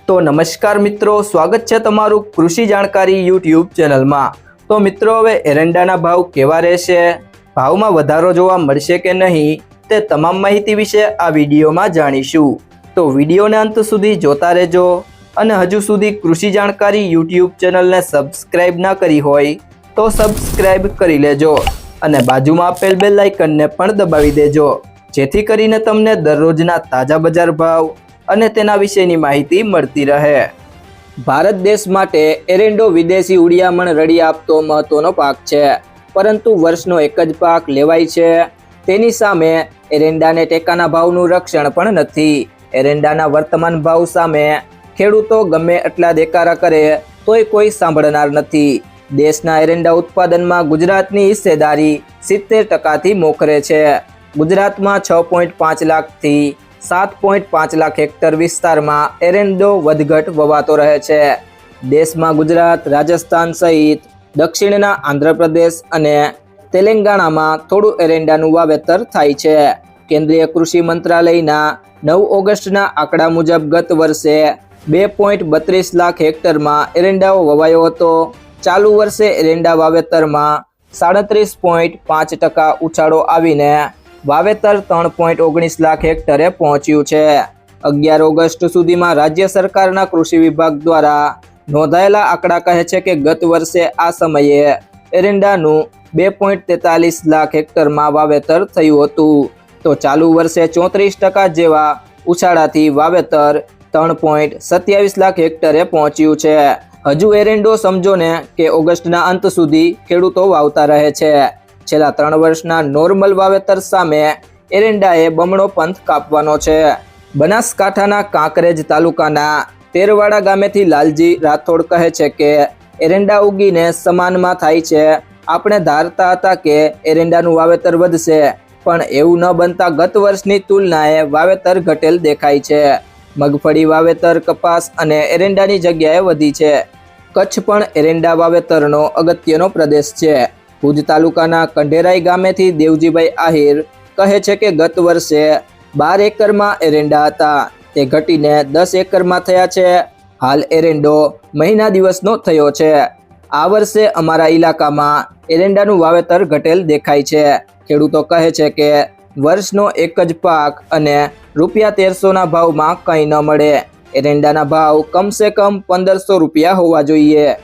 तो नमस्कार मित्रों, स्वागत है तमारू कृषि जाणकारी यूट्यूब चैनल में। तो मित्रों, हवे एरंडाना भाव केवा रहेशे, भाव में वधारो जोवा मळशे के नहीं, ते तमाम माहिती विषे आ विडियो में जाणीशुं। तो विडियो ने अंत सुधी जोता रहेजो अने हजू सुधी कृषि जाणकारी यूट्यूब चैनल ने सब्सक्राइब ना करी होय तो सब्सक्राइब करी लेजो अने बाजुमां आपेल बेल आइकन ने पण दबावी देजो, जेथी करीने तमने दररोजना ताजा बजार भाव અને તેના વિશેની માહિતી મળતી રહે। ભારત દેશ માટે એરંડો વિદેશી ઉડિયામણ રડી આપતો મહત્વનો પાક છે, પરંતુ વર્ષનો એક જ પાક લેવાય છે, તેની સામે એરંડાને ટેકાના ભાવનું રક્ષણ પણ નથી। એરંડાના વર્તમાન ભાવ સામે ખેડૂતો ગમે એટલા દેકારા કરે તોય કોઈ સાંભળનાર નથી। દેશના એરંડા ઉત્પાદનમાં ગુજરાતની હિસ્સેદારી 70% મોખરે છે। ગુજરાતમાં 6.5 લાખથી 7.5 लाख हेक्टर विस्तार में एरंडो वधघट ववातो रहे छे। देश में गुजरात, राजस्थान सहित दक्षिणना आंध्र प्रदेश अने तेलंगाणा में थोड़ू एरंडानुं वावेतर थाय छे। केंद्रीय कृषि मंत्रालयना 9 ऑगस्टना आंकड़ा मुजब गत वर्षे 2.32 लाख हेक्टर में एरंडाओ ववायो हतो। चालू वर्षे एरंडा वावेतर में 37.5% उछाळो आवीने वावेतर 3.19 लाख हेक्टरे पहोंच्યું છે। 11 ऑगस्ट સુધીમાં राज्य सरकारना कृषि विभाग द्वारा नोंधाયેલા आंकड़ा कहे છે કે गत वर्षे आ समये एरंडाનું 2.43 लाख हेक्टर में वावेतर थयुं हतुं। तो चालू वर्षे 34% जेवा उछाळाथी वावेतर 3.27 लाख हेक्टरे पहोंच्યું છે। हजू एरंडो समझो ने के ऑगस्टना अंत सुधी खेडूतो वावता रहे छे। छेल्ला 3 वर्षना नॉर्मल वावेतर सामे एरंडाए बमणो पंथ कापवानो छे। बनासकांठाना कांकरेज तालुकाना तेरवाड़ा गामेथी लालजी राठोड कहे छे के एरंडा उगीने समाનમાં थाय छे। आपणे धारता हता के एरंडानुं वावेतर वधशे, पण एवुं न बनता गत वर्षनी तुलनाए वावेतर घटेल देखाय छे। मगफળી वावेतर कपास अने एरंडानी जग्याए वधी छे। कच्छ पण एरंडा वावेतरनो अगत्यनो प्रदेश छे। भुज तालुकाना कंढेराई गामेथी देवजीभाई आहिर कहे छे के गत वर्षे 12 एकड़ में एरंडा हता, ते घटीने 10 एकड़ में थया छे। हाल एरंडो महीना दिवसनो थयो छे। आ वर्षे अमारा इलाकामां एरंडानुं वावेतर घटेल देखाय छे। खेडूतो कहे छे के वर्षनो एक ज पाक अने ₹1300 ना भावमां कंई न मळे। एरंडाना भाव कम से कम 1500 रुपया होवा जोईए।